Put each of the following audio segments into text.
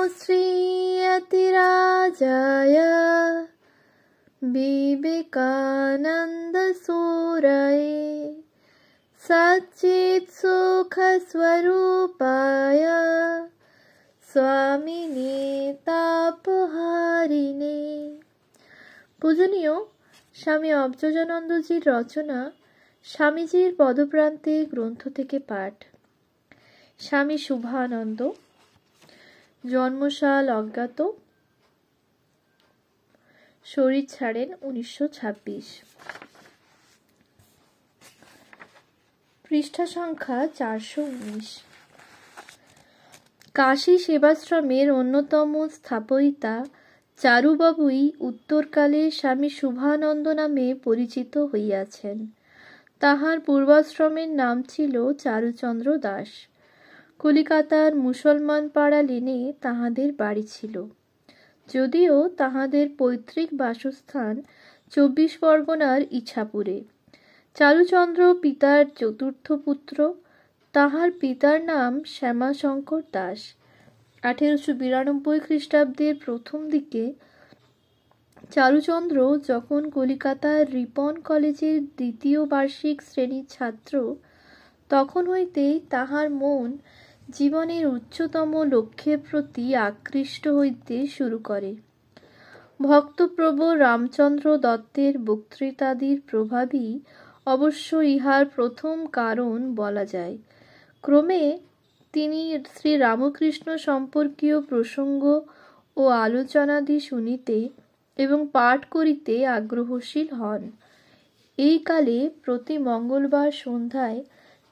श्रीयतिराजाय विवेकानन्दसूरये सच्चित्सुखस्वरूपाय स्वामिने तापहारिणे। পূজনীয় স্বামী অবচোজানন্দজির রচনা স্বামীজির পদপ্রান্তে গ্রন্থ থেকে পাঠ। স্বামী শুভানন্দ, জন্মসাল অজ্ঞাত, শরীর ছাড়েন 1926। পৃষ্ঠা সংখ্যা 419। কাশী সেবাশ্রমের অন্যতম স্থাপয়িতা চারুবাবুই উত্তরকালে স্বামী শুভানন্দ নামে পরিচিত হইয়াছেন। তাহার পূর্বাশ্রমের নাম ছিল চারুচন্দ্র দাস। কলিকাতার মুসলমান পাড়া লেনে তাহাদের বাড়ি ছিল, যদিও তাহাদের পৈতৃক বাসস্থান 24 পরগনার ইছাপুরে। চারুচন্দ্র পিতার চতুর্থ পুত্র। তাহার পিতার নাম শ্যামাশঙ্কর দাস। 1892 খ্রিস্টাব্দের প্রথম দিকে চারুচন্দ্র যখন কলিকাতার রিপন কলেজের দ্বিতীয় বার্ষিক শ্রেণীর ছাত্র, তখন হইতেই তাহার মন জীবনের উচ্চতম লক্ষ্যের প্রতি আকৃষ্ট হইতে শুরু করে। ভক্তপ্রবর রামচন্দ্র দত্তের বক্তৃতাদির প্রভাবই অবশ্য ইহার প্রথম কারণ বলা যায়। ক্রমে তিনি শ্রীরামকৃষ্ণ সম্পর্কীয় প্রসঙ্গ ও আলোচনাদি শুনিতে এবং পাঠ করিতে আগ্রহশীল হন। এই কালে প্রতি মঙ্গলবার সন্ধ্যায়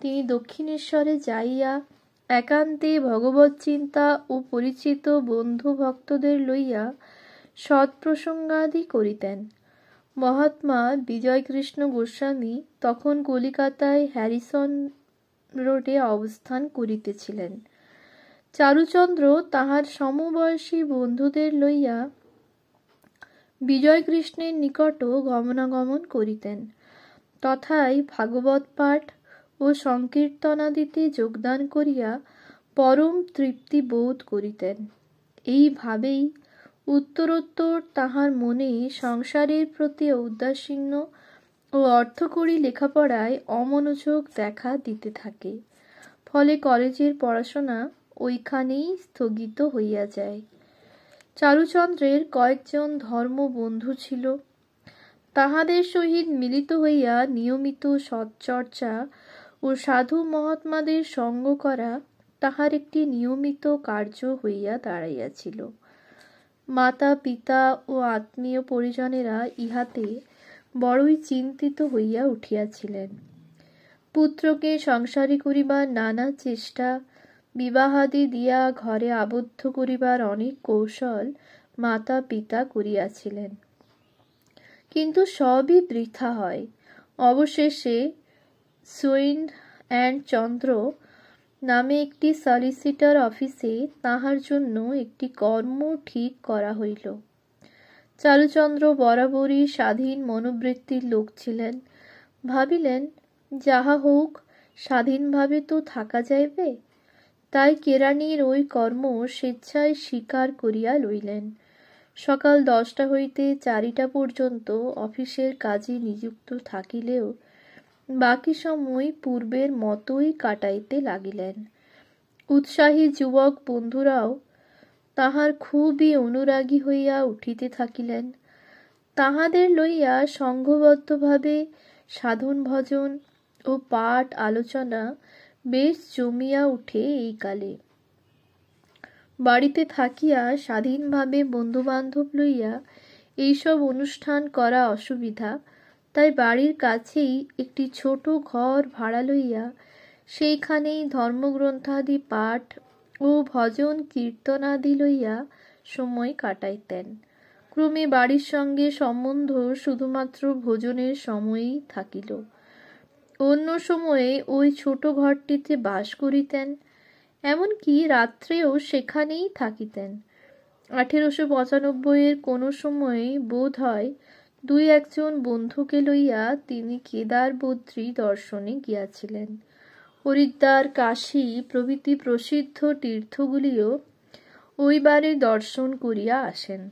তিনি দক্ষিণেশ্বরে যাইয়া একান্তে ভগবৎ চিন্তা ও পরিচিত বন্ধু ভক্তদের লইয়া সৎপ্রসঙ্গাদি করিতেন। মহাত্মা বিজয়কৃষ্ণ গোস্বামী তখন কলিকাতায় হ্যারিসন রোডে অবস্থান করিতেছিলেন। চারুচন্দ্র তাহার সমবয়সী বন্ধুদের লইয়া বিজয়কৃষ্ণের নিকটও গমনাগমন করিতেন। তথায় ভাগবত পাঠ ও সংকীর্তনাদিতে যোগদান করিয়া পরম তৃপ্তি বোধ করিতেন। এইভাবেই উত্তরোত্তর তাহার মনে সংসারের প্রতি ঔদাসীন্য ও অর্থকড়ি লেখাপড়ায় অমনোযোগ দেখা দিতে থাকে। ফলে কলেজের পড়াশোনা ওইখানেই স্থগিত হইয়া যায়। চারুচন্দ্রের কয়েকজন ধর্ম বন্ধু ছিল। তাহাদের সহিত মিলিত হইয়া নিয়মিত সৎচর্চা ও সাধু মহাত্মাদের সঙ্গ করা তাহার একটি নিয়মিত কার্য হইয়া দাঁড়াইয়াছিল। মাতা পিতা ও আত্মীয় পরিজনেরা ইহাতে বড়ই চিন্তিত হইয়া উঠিয়াছিলেন। পুত্রকে সংসারী করিবার নানা চেষ্টা, বিবাহাদি দিয়া ঘরে আবদ্ধ করিবার অনেক কৌশল মাতা পিতা করিয়াছিলেন, কিন্তু সবই বৃথা হয়। অবশেষে সুইন্ড অ্যান্ড চন্দ্র নামে একটি সলিসিটর অফিসে তাহার জন্য একটি কর্ম ঠিক করা হইল। চারুচন্দ্র বরাবরই স্বাধীন মনোবৃত্তির লোক ছিলেন। ভাবিলেন, যাহা হোক, স্বাধীনভাবে তো থাকা যাইবে। তাই কেরানির ওই কর্ম স্বেচ্ছায় স্বীকার করিয়া লইলেন। সকাল 10টা হইতে 4টা পর্যন্ত অফিসের কাজে নিযুক্ত থাকিলেও বাকি সময় পূর্বের মতোই কাটাইতে লাগিলেন। উৎসাহী যুবক বন্ধুরাও তাহার খুবই অনুরাগী হইয়া উঠিতে থাকিলেন। তাহাদের লইয়া সংঘবদ্ধভাবে সাধন ভজন ও পাঠ আলোচনা বেশ জমিয়া উঠে। এই কালে বাড়িতে থাকিয়া স্বাধীনভাবে বন্ধুবান্ধব লইয়া এইসব অনুষ্ঠান করা অসুবিধা, তাই বাড়ির কাছেই একটি ছোট ঘর ভাড়া লইয়া সেইখানেই ধর্মগ্রন্থাদি পাঠ ও ভজন কীর্তনাদি লইয়া সময় কাটাইতেন। ক্রমে বাড়ির সঙ্গে সম্বন্ধ শুধুমাত্র ভোজনের সময়ই থাকিল। অন্য সময়ে ওই ছোট ঘরটিতে বাস করিতেন, এমনকি রাত্রেও সেখানেই থাকিতেন। 1895 কোনো সময়ে বোধ হয় 2-1 বন্ধুকে লইয়া তিনি কেদার বদ্রী দর্শনে গিয়াছিলেন। হরিদ্বার, কাশী প্রভৃতি প্রসিদ্ধ তীর্থগুলিও ওইবারে দর্শন করিয়া আসেন।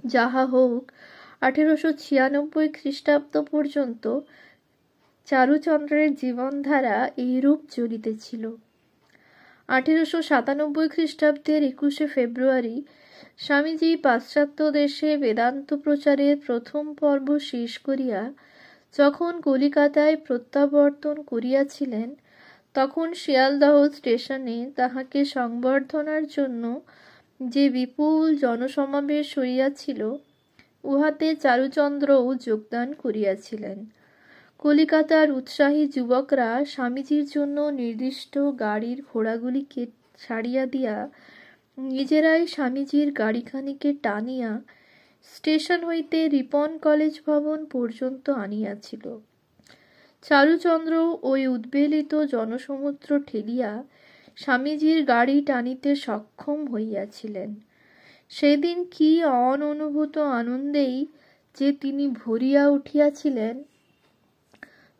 যাহা হোক, 1896 খ্রিস্টাব্দ পর্যন্ত চারুচন্দ্রের জীবনধারা এইরূপ চলিতেছিল। 1897 খ্রিস্টাব্দের 21শে ফেব্রুয়ারি স্বামীজি পাশ্চাত্য দেশে বেদান্ত প্রচারের প্রথম পর্ব শেষ করিয়া যখন কলিকাতায় প্রত্যাবর্তন করিয়াছিলেন, তখন শিয়ালদহ স্টেশনে তাহাকে সংবর্ধনার জন্য যে বিপুল জনসমাবেশ হইয়াছিল, উহাতে চারুচন্দ্রও যোগদান করিয়াছিলেন। কলিকাতার উৎসাহী যুবকরা স্বামীজির জন্য নির্দিষ্ট গাড়ির ঘোড়াগুলিকে ছাড়িয়া দিয়া নিজেরাই স্বামীজির গাড়িখানিকে টানিয়া স্টেশন হইতে রিপন কলেজ ভবন পর্যন্ত আনিয়াছিল। চারুচন্দ্র ওই উদ্বেলিত জনসমুদ্র ঠেলিয়া স্বামীজির গাড়ি টানিতে সক্ষম হইয়াছিলেন। সেদিন কি অননুভূত আনন্দেই যে তিনি ভরিয়া উঠিয়াছিলেন,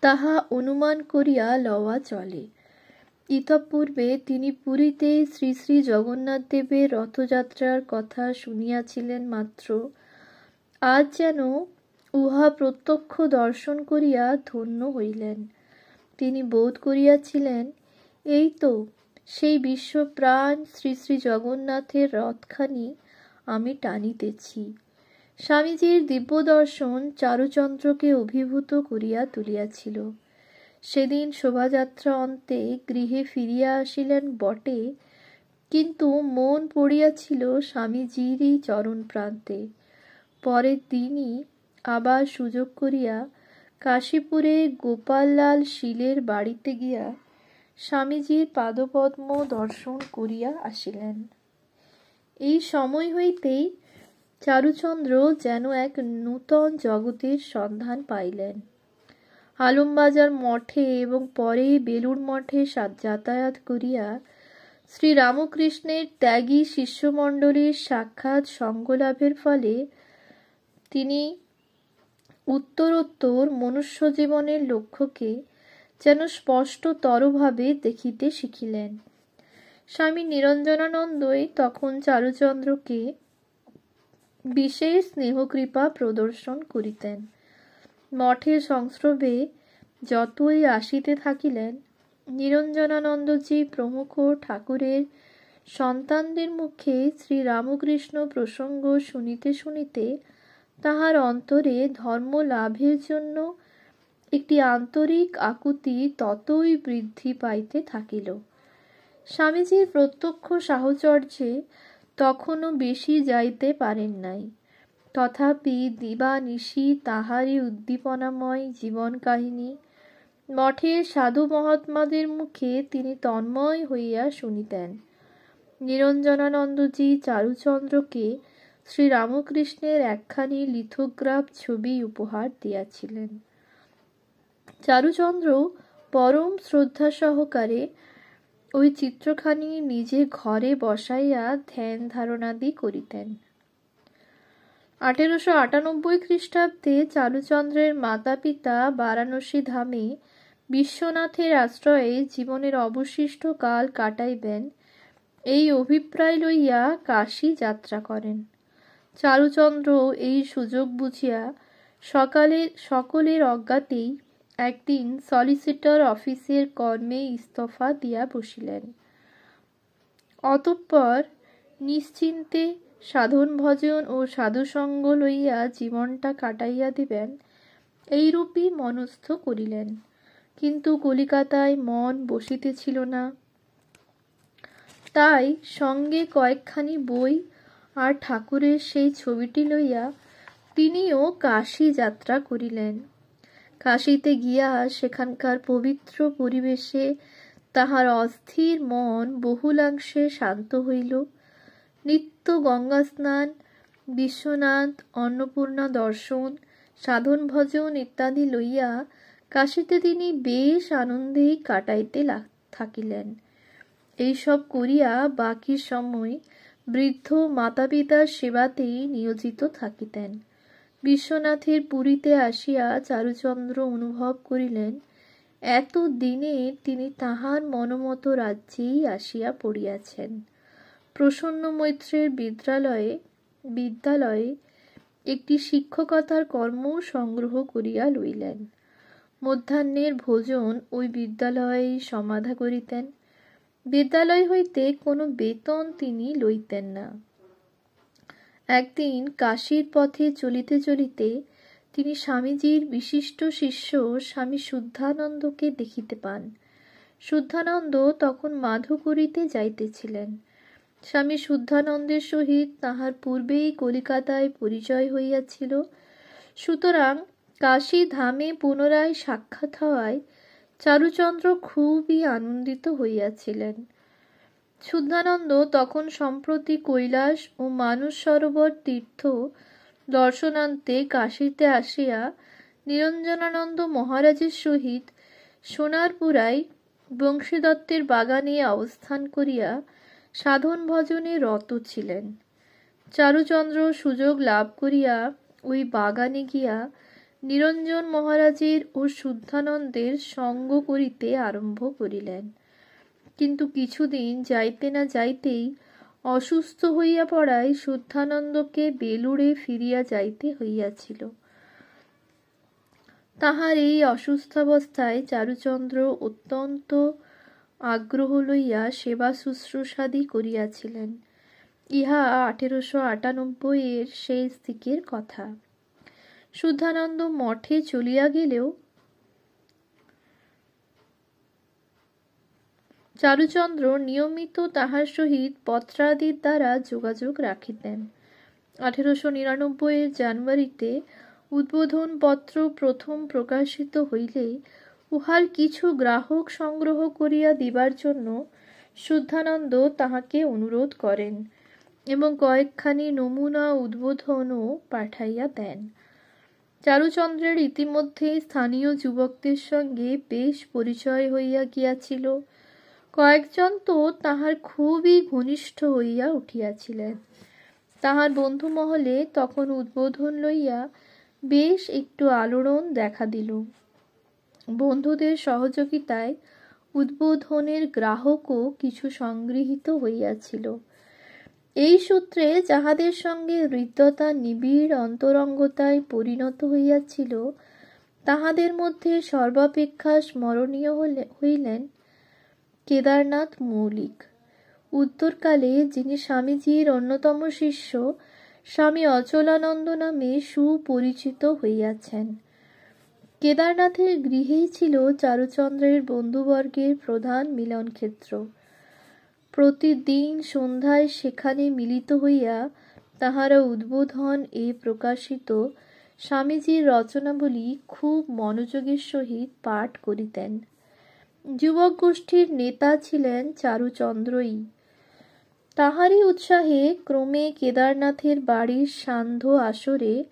তাহা অনুমান করিয়া লওয়া চলে। ইতঃপূর্বে তিনি পুরীতে শ্রী শ্রী জগন্নাথ দেবের রথযাত্রার কথা শুনিয়াছিলেন মাত্র, আজ যেন উহা প্রত্যক্ষ দর্শন করিয়া ধন্য হইলেন। তিনি বোধ করিয়াছিলেন, এই তো সেই বিশ্বপ্রাণ শ্রী শ্রী জগন্নাথের রথখানি আমি টানিতেছি। স্বামীজির দিব্য দর্শন চারুচন্দ্রকে অভিভূত করিয়া তুলিয়াছিল। সেদিন শোভাযাত্রা অন্তে গৃহে ফিরিয়া আসিলেন বটে, কিন্তু মন পড়িয়াছিল স্বামীজিরই চরণ প্রান্তে। পরের দিনই আবার সুযোগ করিয়া কাশীপুরে গোপাললাল শীলের বাড়িতে গিয়া স্বামীজির পাদপদ্ম দর্শন করিয়া আসিলেন। এই সময় হইতেই চারুচন্দ্র যেন এক নূতন জগতের সন্ধান পাইলেন। আলমবাজার মঠে এবং পরে বেলুড় মঠে যাতায়াত করিয়া শ্রীরামকৃষ্ণের ত্যাগী শিষ্যমণ্ডলীর সাক্ষাৎ সঙ্গলাভের ফলে তিনি উত্তরোত্তর মনুষ্য জীবনের লক্ষ্যকে যেন স্পষ্টতরভাবে দেখিতে শিখিলেন। স্বামী নিরঞ্জনানন্দই তখন চারুচন্দ্রকে বিশেষ স্নেহকৃপা প্রদর্শন করিতেন। মঠের সংস্রবে যতই আসিতে থাকিলেন, নিরঞ্জনানন্দজি প্রমুখ ঠাকুরের সন্তানদের মুখে শ্রীরামকৃষ্ণ প্রসঙ্গ শুনিতে শুনিতে তাহার অন্তরে ধর্ম লাভের জন্য একটি আন্তরিক আকুতি ততই বৃদ্ধি পাইতে থাকিল। স্বামীজির প্রত্যক্ষ সাহচর্যে তখনও বেশি যাইতে পারেন নাই, তথাপি দিবানিশি তাহারই উদ্দীপনাময় জীবন কাহিনী মঠের সাধু মহাত্মাদের মুখে তিনি তন্ময় হইয়া শুনিতেন। নিরঞ্জনানন্দজি চারুচন্দ্রকে শ্রীরামকৃষ্ণের একখানি লিথোগ্রাফ ছবি উপহার দিয়াছিলেন। চারুচন্দ্র পরম শ্রদ্ধা সহকারে ওই চিত্রখানি নিজে ঘরে বসাইয়া ধ্যান ধারণাদি করিতেন। 1898 খ্রিস্টাব্দে চারুচন্দ্রের মাতা পিতা বারাণসী ধামে বিশ্বনাথের আশ্রয়ে জীবনের অবশিষ্ট কাল কাটাইবেন, এই অভিপ্রায় লইয়া কাশী যাত্রা করেন। চারুচন্দ্র এই সুযোগ বুঝিয়া সকলের অজ্ঞাতেই একদিন সলিসিটর অফিসের কর্মে ইস্তফা দিয়া বসিলেন। অতঃপর নিশ্চিন্তে সাধন ভজন ও সাধুসঙ্গ লইয়া জীবনটা কাটাইয়া দিবেন, এইরূপই মনস্থ করিলেন। কিন্তু কলিকাতায় মন বসিতেছিল না। তাই সঙ্গে কয়েকখানি বই আর ঠাকুরের সেই ছবিটি লইয়া তিনিও কাশী যাত্রা করিলেন। কাশীতে গিয়া সেখানকার পবিত্র পরিবেশে তাহার অস্থির মন বহুলাংশে শান্ত হইল। নিত্য গঙ্গা স্নান, বিশ্বনাথ, অন্নপূর্ণা দর্শন, সাধন ভজন ইত্যাদি লইয়া কাশীতে তিনি বেশ আনন্দেই কাটাইতে থাকিলেন। এইসব করিয়া বাকি সময় বৃদ্ধ মাতা পিতার সেবাতেই নিয়োজিত থাকিতেন। বিশ্বনাথের পুরীতে আসিয়া চারুচন্দ্র অনুভব করিলেন, এত দিনে তিনি তাহার মনমতো রাজ্যেই আসিয়া পড়িয়াছেন। প্রসন্ন মৈত্রের বিদ্যালয়ে একটি শিক্ষকতার কর্ম সংগ্রহ করিয়া লইলেন। মধ্যাহ্নের ভোজন ওই বিদ্যালয়েই সমাধা করিতেন। বিদ্যালয় হইতে কোনো বেতন তিনি লইতেন না। একদিন কাশীর পথে চলিতে চলিতে তিনি স্বামীজির বিশিষ্ট শিষ্য স্বামী শুদ্ধানন্দকে দেখিতে পান। শুদ্ধানন্দ তখন মাধুকরীতে যাইতেছিলেন। স্বামী শুদ্ধানন্দের সহিত তাহার পূর্বেই কলিকাতায় পরিচয় হইয়াছিল। সুতরাং কাশী ধামে পুনরায় সাক্ষাৎ হওয়ায় চারুচন্দ্র খুবই আনন্দিত হইয়াছিলেন। শুদ্ধানন্দ তখন সম্প্রতি কৈলাস ও মানস সরোবর তীর্থ দর্শনান্তে কাশীতে আসিয়া নিরঞ্জনানন্দ মহারাজের সহিত সোনারপুরায় বংশীদত্তের বাগানে অবস্থান করিয়া সাধন ভজনে রত ছিলেন। চারুচন্দ্র সুযোগ লাভ করিয়া ওই বাগানে গিয়া নিরঞ্জন মহারাজের ও শুদ্ধানন্দের সঙ্গ করিতে আরম্ভ করিলেন। কিন্তু কিছুদিন যাইতে না যাইতেই অসুস্থ হইয়া পড়ায় শুদ্ধানন্দকে বেলুড়ে ফিরিয়া যাইতে হইয়াছিল। তাহার এই অসুস্থাবস্থায় চারুচন্দ্র অত্যন্ত আগ্রহ লইয়া সেবা শুশ্রূষাদি করিয়াছিলেন। ইহা 1898 শেষ দিকের কথা। শুদ্ধানন্দ মঠে চলিয়া গেলেও চারুচন্দ্র নিয়মিত তাহার সহিত পত্রাদির দ্বারা যোগাযোগ রাখিতেন। 1899 জানুয়ারিতে উদ্বোধন পত্র প্রথম প্রকাশিত হইলে উহার কিছু গ্রাহক সংগ্রহ করিয়া দিবার জন্য শুদ্ধানন্দ তাহাকে অনুরোধ করেন এবং কয়েকখানি নমুনা উদ্বোধনও পাঠাইয়া দেন। চারুচন্দ্রের ইতিমধ্যে স্থানীয় যুবকদের সঙ্গে বেশ পরিচয় হইয়া গিয়াছিল। কয়েকজন তো তাহার খুবই ঘনিষ্ঠ হইয়া উঠিয়াছিলেন। তাহার বন্ধু মহলে তখন উদ্বোধন লইয়া বেশ একটু আলোড়ন দেখা দিল। বন্ধুদের সহযোগিতায় উদ্বোধনের গ্রাহকও কিছু সংগৃহীত হইয়াছিল। এই সূত্রে যাহাদের সঙ্গে হৃদ্যতা নিবিড় অন্তরঙ্গতায় পরিণত হইয়াছিল, তাহাদের মধ্যে সর্বাপেক্ষা স্মরণীয় হইলেন কেদারনাথ মৌলিক। উত্তরকালে যিনি স্বামীজির অন্যতম শিষ্য স্বামী অচলানন্দ নামে সুপরিচিত হইয়াছেন। কেদারনাথের গৃহেই ছিল চারুচন্দ্রের বন্ধুবর্গের প্রধান মিলনক্ষেত্র। প্রতিদিন সন্ধ্যায় সেখানে মিলিত হইয়া তাহারা উদ্বোধন প্রকাশিত স্বামীজির রচনাবলী খুব মনোযোগের সহিত পাঠ করিতেন। যুবক গোষ্ঠীর নেতা ছিলেন চারুচন্দ্রই। তাহারই উৎসাহে ক্রমে কেদারনাথের বাড়ির সান্ধ্য আসরে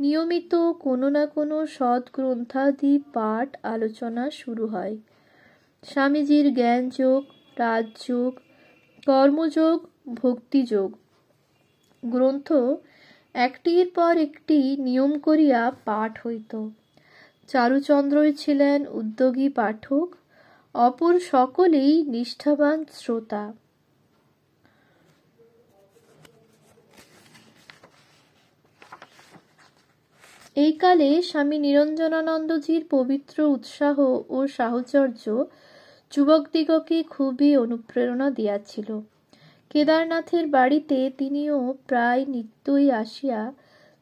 নিয়মিত কোনো না কোনো সদ্গ্রন্থাদি পাঠ আলোচনা শুরু হয়। স্বামীজির জ্ঞানযোগ, রাজযোগ, কর্মযোগ, ভক্তিযোগ গ্রন্থ একটির পর একটি নিয়ম করিয়া পাঠ হইত। চারুচন্দ্রই ছিলেন উদ্যোগী পাঠক, অপর সকলেই নিষ্ঠাবান শ্রোতা। এই কালে স্বামী নিরঞ্জনানন্দজির পবিত্র উৎসাহ ও সাহচর্য যুবকদিগকে খুবই অনুপ্রেরণা দিয়াছিল। কেদারনাথের বাড়িতে তিনিও প্রায় নিত্যই আসিয়া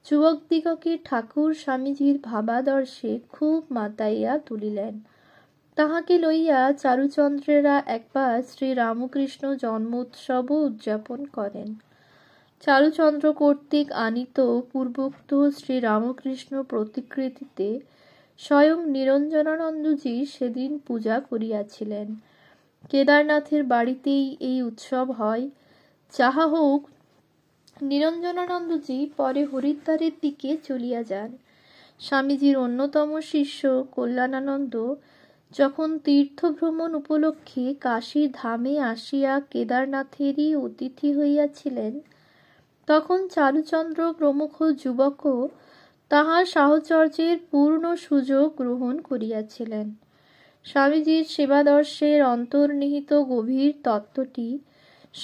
যুবকদিগকে ঠাকুর স্বামীজির ভাবাদর্শে খুব মাতাইয়া তুলিলেন। তাহাকে লইয়া চারুচন্দ্রেরা একবার শ্রীরামকৃষ্ণ জন্মোৎসবও উদযাপন করেন। চারুচন্দ্র কর্তৃক আনীত পূর্বোক্ত শ্রীরামকৃষ্ণ প্রতিকৃতিতে স্বয়ং নিরঞ্জনানন্দজি সেদিন পূজা করিয়াছিলেন। কেদারনাথের বাড়িতেই এই উৎসব হয়। যাহা হোক, নিরঞ্জনানন্দজি পরে হরিদ্বারের দিকে চলিয়া যান। স্বামীজির অন্যতম শিষ্য কল্যাণানন্দ যখন তীর্থভ্রমণ উপলক্ষে কাশী ধামে আসিয়া কেদারনাথেরই অতিথি হইয়াছিলেন, তখন চারুচন্দ্র প্রমুখ যুবকও তাহার সাহচর্যের পূর্ণ সুযোগ গ্রহণ করিয়াছিলেন। স্বামীজির সেবাদর্শের অন্তর্নিহিত গভীর তত্ত্বটি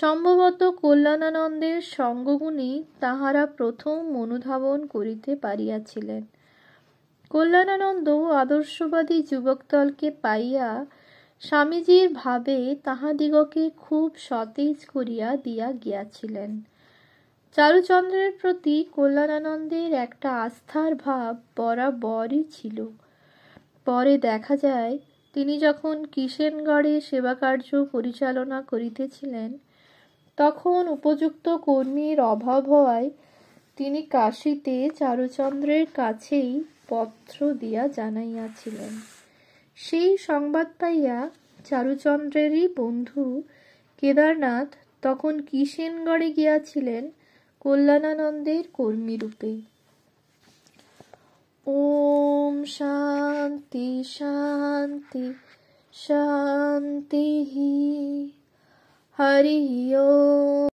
সম্ভবত কল্যাণানন্দের সঙ্গগুণই তাহারা প্রথম অনুধাবন করিতে পারিয়াছিলেন। কল্যাণানন্দ আদর্শবাদী যুবকদলকে পাইয়া স্বামীজীর ভাবে তাহাদিগকে খুব সতেজ করিয়া দিয়া গিয়াছিলেন। চারুচন্দ্রের প্রতি কল্যাণানন্দের একটা আস্থার ভাব বরাবরই ছিল। পরে দেখা যায়, তিনি যখন কিষেনগড়ে সেবাকার্য পরিচালনা করিতেছিলেন, তখন উপযুক্ত কর্মীর অভাব হওয়ায় তিনি কাশীতে চারুচন্দ্রের কাছেই পত্র দিয়া জানাইয়াছিলেন। সেই সংবাদ পাইয়া চারুচন্দ্রেরই বন্ধু কেদারনাথ তখন কিষেনগড়ে গিয়াছিলেন কল্যাণানন্দের কর্মীরূপে। ওম শান্তি শান্তি শান্তি। হরি ওম।